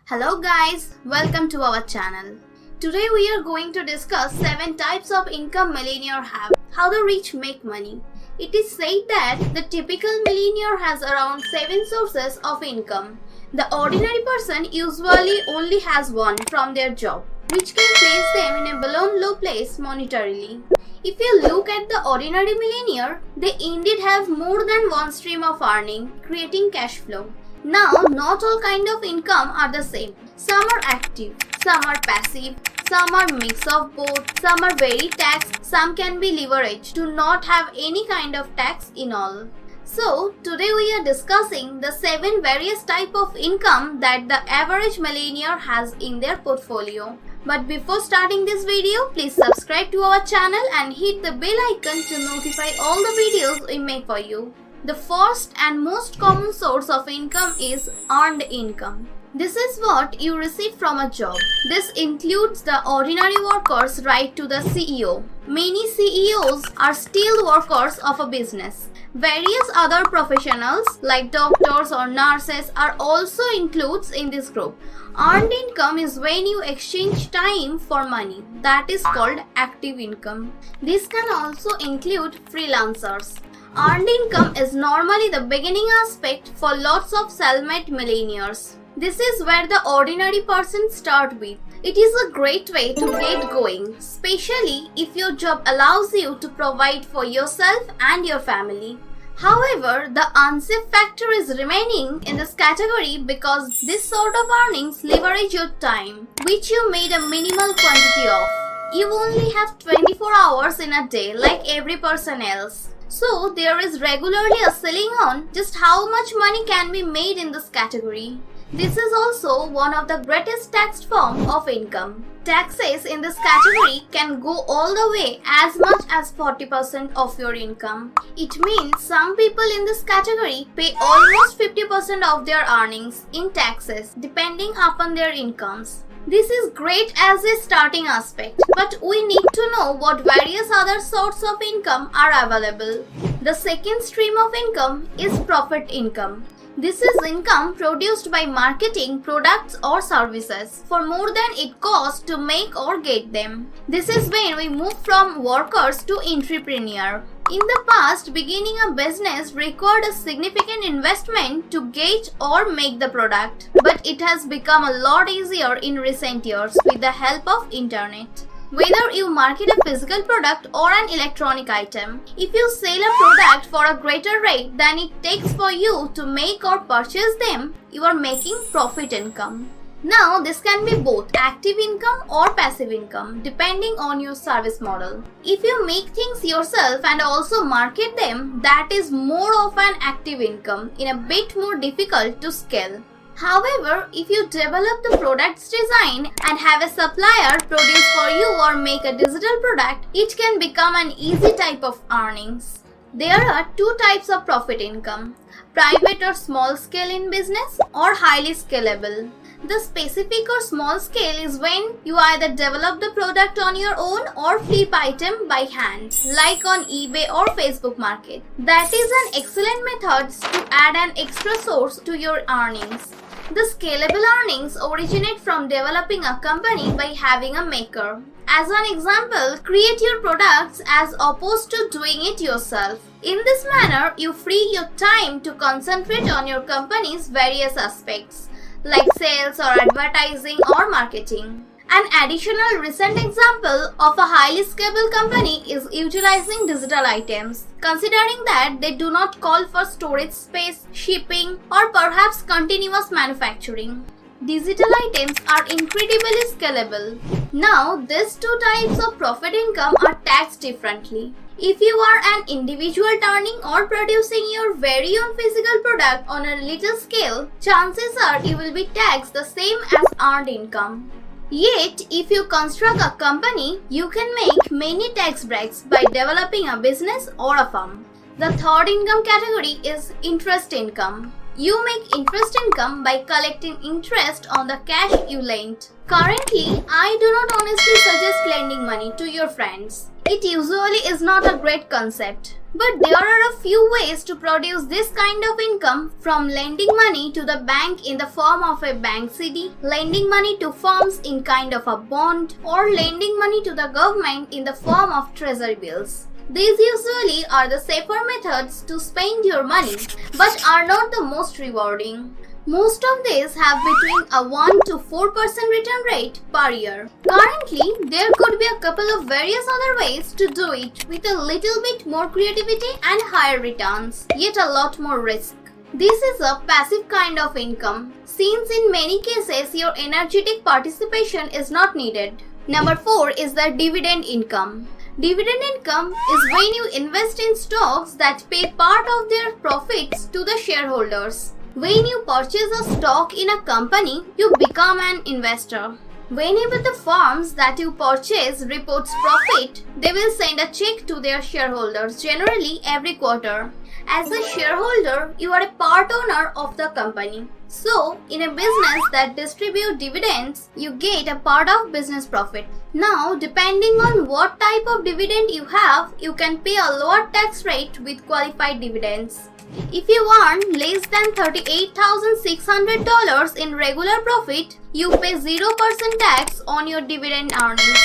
Hello guys, welcome to our channel. Today we are going to discuss 7 types of income millionaires have, how the rich make money. It is said that the typical millionaire has around 7 sources of income. The ordinary person usually only has one from their job, which can place them in a balloon low place monetarily. If you look at the ordinary millionaire, they indeed have more than one stream of earning, creating cash flow. Now, not all kind of income are the same. Some are active, some are passive, some are mix of both, some are very taxed, some can be leveraged to not have any kind of tax in all. So, today we are discussing the 7 various type of income that the average millionaire has in their portfolio. But before starting this video, please subscribe to our channel and hit the bell icon to notify all the videos we make for you. The first and most common source of income is earned income. This is what you receive from a job. This includes the ordinary workers right to the CEO. Many CEOs are still workers of a business. Various other professionals like doctors or nurses are also included in this group. Earned income is when you exchange time for money. That is called active income. This can also include freelancers. Earned income is normally the beginning aspect for lots of self-made millionaires. This is where the ordinary person starts with. It is a great way to get going, especially if your job allows you to provide for yourself and your family. However, the unsafe factor is remaining in this category because this sort of earnings leverage your time, which you made a minimal quantity of. You only have 24 hours in a day like every person else. So, there is regularly a ceiling on just how much money can be made in this category. This is also one of the greatest taxed form of income. Taxes in this category can go all the way as much as 40% of your income. It means some people in this category pay almost 50% of their earnings in taxes depending upon their incomes. This is great as a starting aspect, but we need to know what various other sorts of income are available. The second stream of income is profit income. This is income produced by marketing products or services for more than it costs to make or get them. This is when we move from workers to entrepreneur. In the past, beginning a business required a significant investment to get or make the product, but it has become a lot easier in recent years with the help of internet. Whether you market a physical product or an electronic item, if you sell a product for a greater rate than it takes for you to make or purchase them, you are making profit income. Now, this can be both active income or passive income depending on your service model. If you make things yourself and also market them, that is more of an active income in a bit more difficult to scale. However, if you develop the product's design and have a supplier produce for you or make a digital product, it can become an easy type of earnings. There are 2 types of profit income: private or small scale in business or highly scalable. The specific or small scale is when you either develop the product on your own or flip item by hand, like on eBay or Facebook Market. That is an excellent method to add an extra source to your earnings. The scalable earnings originate from developing a company by having a maker. As an example, create your products as opposed to doing it yourself. In this manner, you free your time to concentrate on your company's various aspects, like sales or advertising or marketing. An additional recent example of a highly scalable company is utilizing digital items, considering that they do not call for storage space, shipping, or perhaps continuous manufacturing. Digital items are incredibly scalable. Now, these 2 types of profit income are taxed differently. If you are an individual turning or producing your very own physical product on a little scale, chances are you will be taxed the same as earned income. Yet, if you construct a company, you can make many tax breaks by developing a business or a firm. The third income category is interest income. You make interest income by collecting interest on the cash you lent. Currently, I do not honestly suggest lending money to your friends. It usually is not a great concept. But there are a few ways to produce this kind of income, from lending money to the bank in the form of a bank CD, lending money to firms in kind of a bond, or lending money to the government in the form of treasury bills. These usually are the safer methods to spend your money, but are not the most rewarding. Most of these have between a 1 to 4% return rate per year. Currently, there could be a couple of various other ways to do it with a little bit more creativity and higher returns, yet a lot more risk. This is a passive kind of income, since in many cases your energetic participation is not needed. Number 4 is the dividend income. Dividend income is when you invest in stocks that pay part of their profits to the shareholders. When you purchase a stock in a company, you become an investor. Whenever the firms that you purchase reports profit, they will send a check to their shareholders, generally every quarter. As a shareholder, you are a part owner of the company. So, in a business that distributes dividends, you get a part of business profit. Now, depending on what type of dividend you have, you can pay a lower tax rate with qualified dividends. If you earn less than $38,600 in regular profit, you pay 0% tax on your dividend earnings.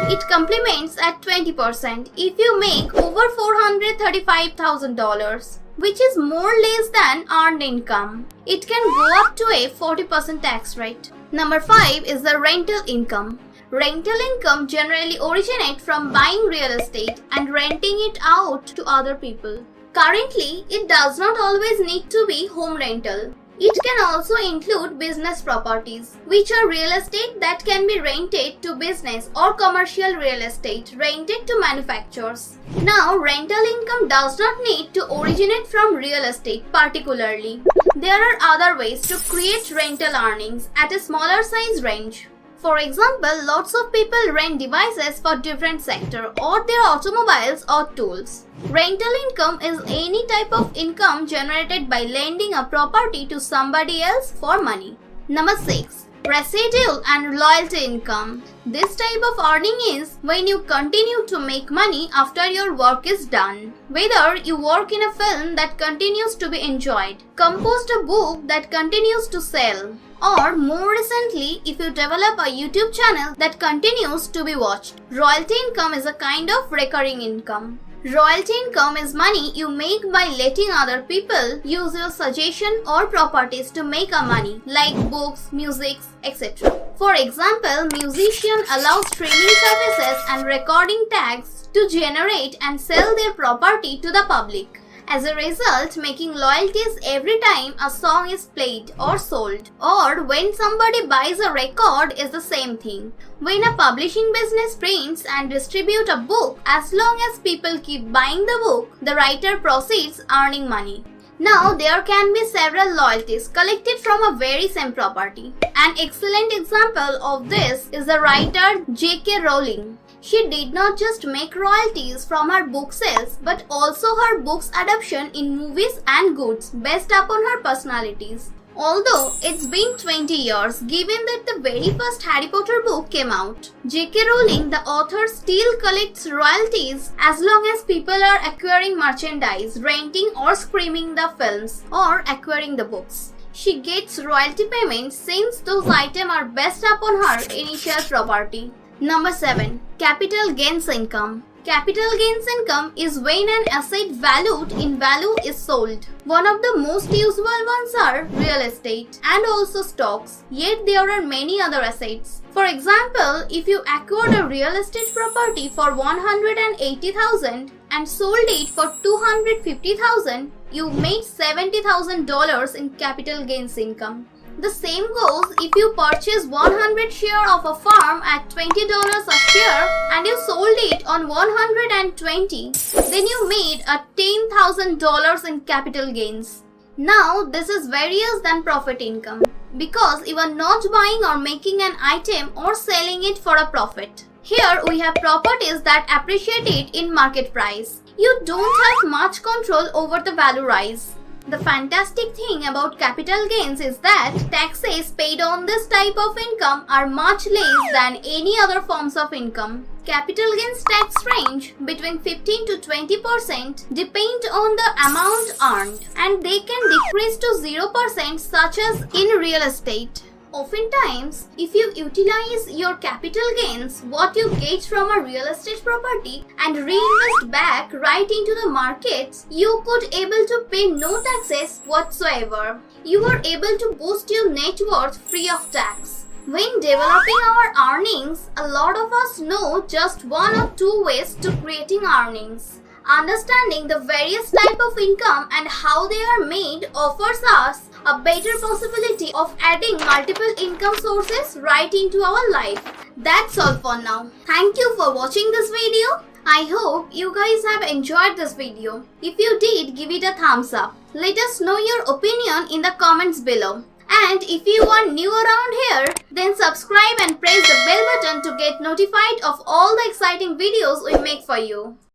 It complements at 20% if you make over $435,000, which is more or less than earned income. It can go up to a 40% tax rate. Number 5 is the rental income. Rental income generally originates from buying real estate and renting it out to other people. Currently, it does not always need to be home rental. It can also include business properties, which are real estate that can be rented to business, or commercial real estate rented to manufacturers. Now, rental income does not need to originate from real estate particularly. There are other ways to create rental earnings at a smaller size range. For example, lots of people rent devices for different sectors, or their automobiles or tools. Rental income is any type of income generated by lending a property to somebody else for money. Number 6. Residual and loyalty income. This type of earning is when you continue to make money after your work is done. Whether you work in a film that continues to be enjoyed, composed a book that continues to sell, or more recently, if you develop a YouTube channel that continues to be watched. Royalty income is a kind of recurring income. Royalty income is money you make by letting other people use your suggestion or properties to make a money, like books, music, etc. For example, musician allow streaming services and recording tags to generate and sell their property to the public. As a result, making royalties every time a song is played or sold, or when somebody buys a record is the same thing. When a publishing business prints and distributes a book, as long as people keep buying the book, the writer proceeds earning money. Now, there can be several royalties collected from a very same property. An excellent example of this is the writer J.K. Rowling. She did not just make royalties from her book sales, but also her books' adaptation in movies and goods based upon her personalities. Although it's been 20 years given that the very first Harry Potter book came out, J.K. Rowling, the author, still collects royalties as long as people are acquiring merchandise, renting or streaming the films, or acquiring the books. She gets royalty payments since those items are based upon her initial property. Number 7. Capital gains income. Capital gains income is when an asset valued in value is sold. One of the most usual ones are real estate and also stocks, yet there are many other assets. For example, if you acquired a real estate property for $180,000 and sold it for $250,000, you made $70,000 in capital gains income. The same goes if you purchase 100 shares of a firm at $20 a share and you sold it on 120, then you made a $10,000 in capital gains. Now, this is various than profit income because you are not buying or making an item or selling it for a profit. Here we have properties that appreciate it in market price. You don't have much control over the value rise. The fantastic thing about capital gains is that taxes paid on this type of income are much less than any other forms of income. Capital gains tax range between 15 to 20% depend on the amount earned, and they can decrease to 0% such as in real estate. Oftentimes, if you utilize your capital gains, what you get from a real estate property, and reinvest back right into the markets, you could able to pay no taxes whatsoever. You are able to boost your net worth free of tax. When developing our earnings, a lot of us know just one or two ways to creating earnings. Understanding the various type of income and how they are made offers us a better possibility of adding multiple income sources right into our life. That's all for now. Thank you for watching this video. I hope you guys have enjoyed this video. If you did, give it a thumbs up. Let us know your opinion in the comments below. And if you are new around here, then subscribe and press the bell button to get notified of all the exciting videos we make for you.